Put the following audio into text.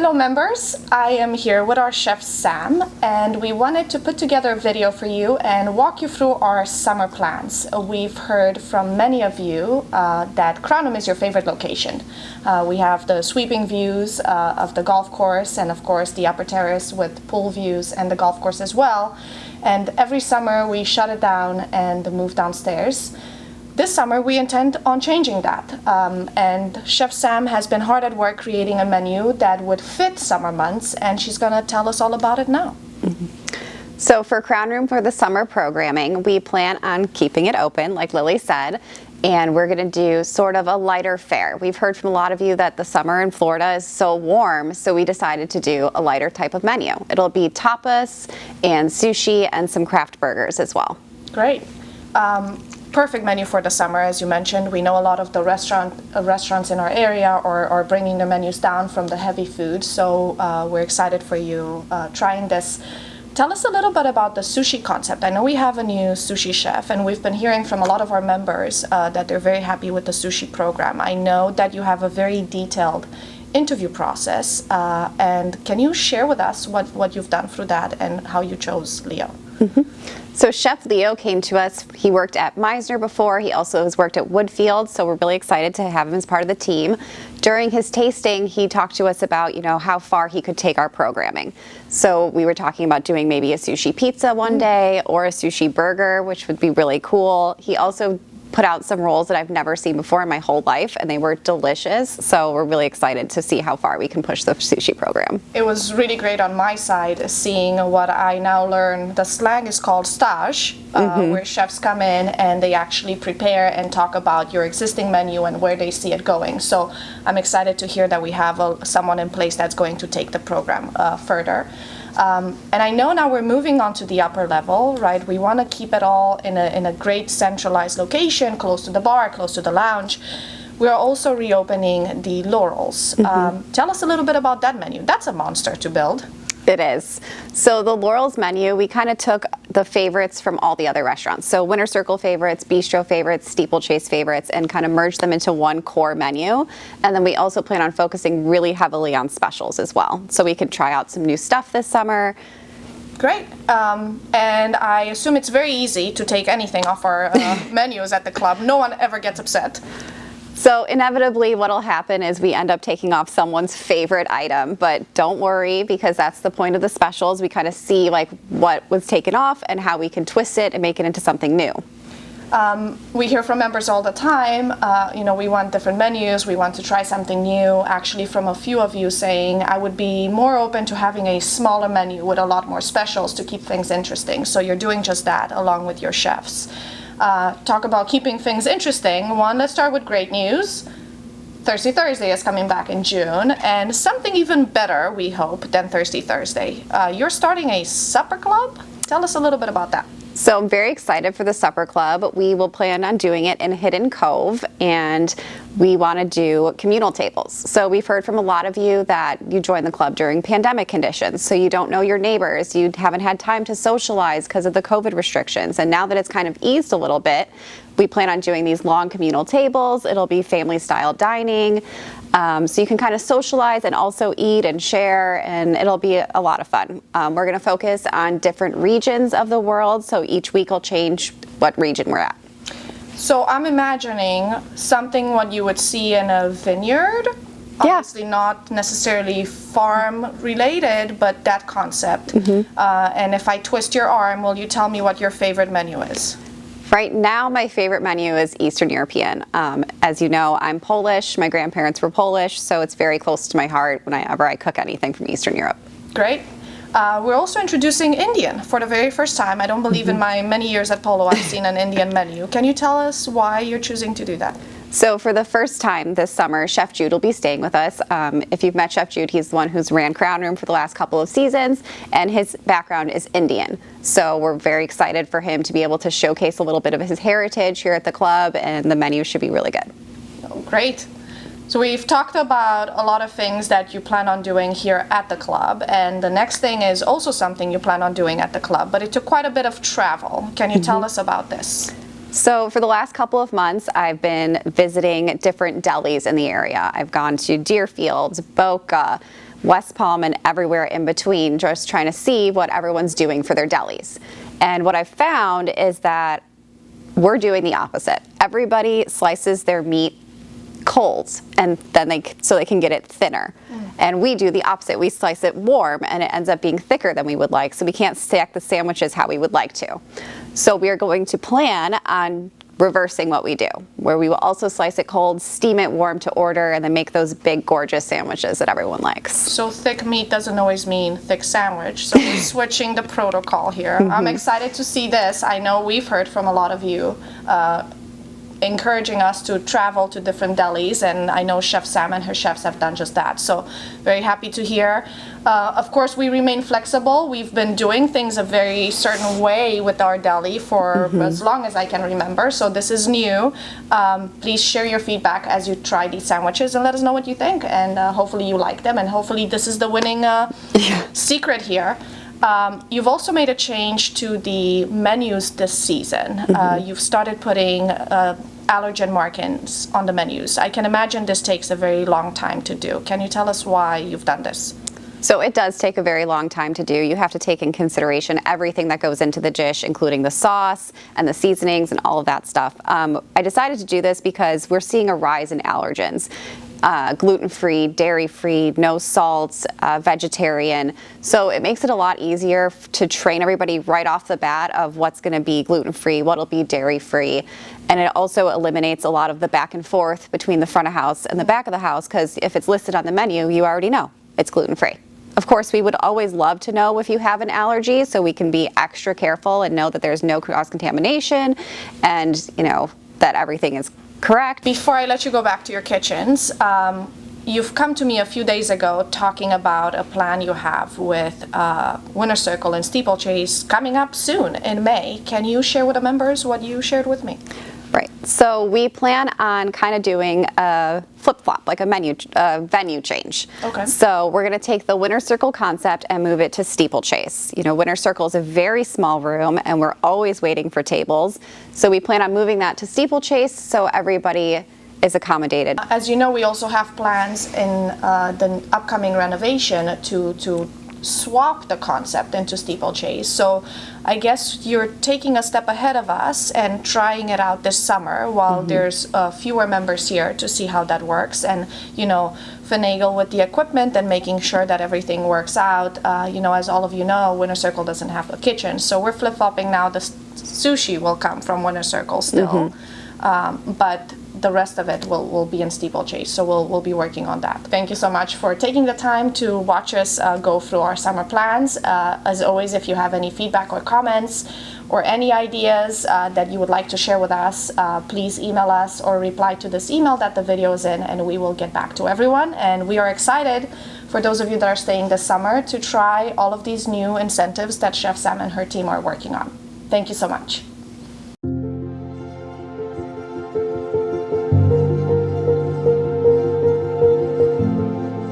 Hello members, I am here with our chef Sam and we wanted to put together a video for you and walk you through our summer plans. We've heard from many of you that Crownham is your favorite location. We have the sweeping views of the golf course and of course the upper terrace with pool views and the golf course as well. And every summer we shut it down and move downstairs. This summer we intend on changing that, and Chef Sam has been hard at work creating a menu that would fit summer months, and she's going to tell us all about it now. So for Crown Room for the summer programming, we plan on keeping it open, like Lily said, and we're going to do sort of a lighter fare. We've heard from a lot of you that the summer in Florida is so warm, so we decided to do a lighter type of menu. It'll be tapas and sushi and some craft burgers as well. Great. Perfect menu for the summer, as you mentioned. We know a lot of the restaurants in our area are bringing their menus down from the heavy food, so we're excited for you trying this. Tell us a little bit about the sushi concept. I know we have a new sushi chef, and we've been hearing from a lot of our members that they're very happy with the sushi program. I know that you have a very detailed interview process, and can you share with us what you've done through that and how you chose Leo? So Chef Leo came to us. He worked at Meisner before. He also has worked at Woodfield, so we're really excited to have him as part of the team. During his tasting, he talked to us about, how far he could take our programming. So we were talking about doing maybe a sushi pizza one day or a sushi burger, which would be really cool. He also put out some rolls that I've never seen before in my whole life, and they were delicious. So we're really excited to see how far we can push the sushi program. It was really great on my side, seeing what I now learn. The slang is called stage, where chefs come in and they actually prepare and talk about your existing menu and where they see it going. So I'm excited to hear that we have someone in place that's going to take the program further. And I know now we're moving on to the upper level, right? We want to keep it all in a great centralized location, close to the bar, close to the lounge. We're also reopening the Laurels. Tell us a little bit about that menu. That's a monster to build. It is. So the Laurels menu, we kind of took the favorites from all the other restaurants. So Winter Circle favorites, Bistro favorites, Steeplechase favorites, and kind of merged them into one core menu. And then we also plan on focusing really heavily on specials as well. So we could try out some new stuff this summer. Great. And I assume it's very easy to take anything off our menus at the club. No one ever gets upset. So inevitably what'll happen is we end up taking off someone's favorite item, but don't worry, because that's the point of the specials. We kind of see what was taken off and how we can twist it and make it into something new. We hear from members all the time, we want different menus, we want to try something new. Actually, from a few of you saying, I would be more open to having a smaller menu with a lot more specials to keep things interesting. So you're doing just that along with your chefs. Talk about keeping things interesting. Let's start with great news. Thirsty Thursday is coming back in June, and something even better, we hope, than Thirsty Thursday. You're starting a supper club? Tell us a little bit about that. So I'm very excited for the supper club. We will plan on doing it in Hidden Cove, and we want to do communal tables. So we've heard from a lot of you that you joined the club during pandemic conditions, so you don't know your neighbors, you haven't had time to socialize because of the COVID restrictions, and now that it's kind of eased a little bit, we plan on doing these long communal tables. It'll be family style dining, so you can kind of socialize and also eat and share, and it'll be a lot of fun. We're going to focus on different regions of the world, so each week will change what region we're at. So I'm imagining something what you would see in a vineyard. Obviously not necessarily farm related, but that concept. And if I twist your arm, will you tell me what your favorite menu is? Right now, my favorite menu is Eastern European. As you know, I'm Polish. My grandparents were Polish, so it's very close to my heart whenever I cook anything from Eastern Europe. Great. We're also introducing Indian for the very first time. I don't believe in my many years at Polo I've seen an Indian menu. Can you tell us why you're choosing to do that? So for the first time this summer, Chef Jude will be staying with us. If you've met Chef Jude, he's the one who's ran Crown Room for the last couple of seasons, and his background is Indian. So we're very excited for him to be able to showcase a little bit of his heritage here at the club, and the menu should be really good. Oh, great. So we've talked about a lot of things that you plan on doing here at the club, and the next thing is also something you plan on doing at the club, but it took quite a bit of travel. Can you tell us about this? So for the last couple of months, I've been visiting different delis in the area. I've gone to Deerfield, Boca. West Palm and everywhere in between, just trying to see what everyone's doing for their delis. And what I've found is that we're doing the opposite. Everybody slices their meat cold, and then so they can get it thinner. And we do the opposite. We slice it warm, and it ends up being thicker than we would like, so we can't stack the sandwiches how we would like to. So we are going to plan on reversing what we do, where we will also slice it cold, steam it warm to order, and then make those big, gorgeous sandwiches that everyone likes. So thick meat doesn't always mean thick sandwich, so we're switching the protocol here. I'm excited to see this. I know we've heard from a lot of you encouraging us to travel to different delis, and I know Chef Sam and her chefs have done just that, so very happy to hear. Of course, we remain flexible. We've been doing things a very certain way with our deli for as long as I can remember, so this is new. Please share your feedback as you try these sandwiches and let us know what you think, and hopefully you like them, and hopefully this is the winning secret here. You've also made a change to the menus this season. You've started putting allergen markings on the menus. I can imagine this takes a very long time to do. Can you tell us why you've done this? So it does take a very long time to do. You have to take in consideration everything that goes into the dish, including the sauce and the seasonings and all of that stuff. I decided to do this because we're seeing a rise in allergens. Gluten-free, dairy-free, no salts, vegetarian. So it makes it a lot easier to train everybody right off the bat of what's going to be gluten-free, what'll be dairy-free. And it also eliminates a lot of the back and forth between the front of house and the back of the house, because if it's listed on the menu, you already know it's gluten-free. Of course, we would always love to know if you have an allergy, so we can be extra careful and know that there's no cross-contamination, and that everything is correct. Before I let you go back to your kitchens, you've come to me a few days ago talking about a plan you have with Winter Circle and Steeplechase coming up soon in May. Can you share with the members what you shared with me? Right. So we plan on kind of doing a flip-flop, like a venue change. Okay. So we're going to take the Winter Circle concept and move it to Steeplechase. Winter Circle is a very small room, and we're always waiting for tables. So we plan on moving that to Steeplechase so everybody is accommodated. As you know, we also have plans in the upcoming renovation to swap the concept into Steeplechase. So I guess you're taking a step ahead of us and trying it out this summer while there's fewer members here to see how that works, and finagle with the equipment and making sure that everything works out. As all of you know, Winter Circle doesn't have a kitchen, so we're flip-flopping now. The sushi will come from Winter Circle still, but the rest of it will be in Steeplechase, so we'll be working on that. Thank you so much for taking the time to watch us go through our summer plans. As always, if you have any feedback or comments or any ideas that you would like to share with us, please email us or reply to this email that the video is in, and we will get back to everyone. And we are excited for those of you that are staying this summer to try all of these new incentives that Chef Sam and her team are working on. Thank you so much.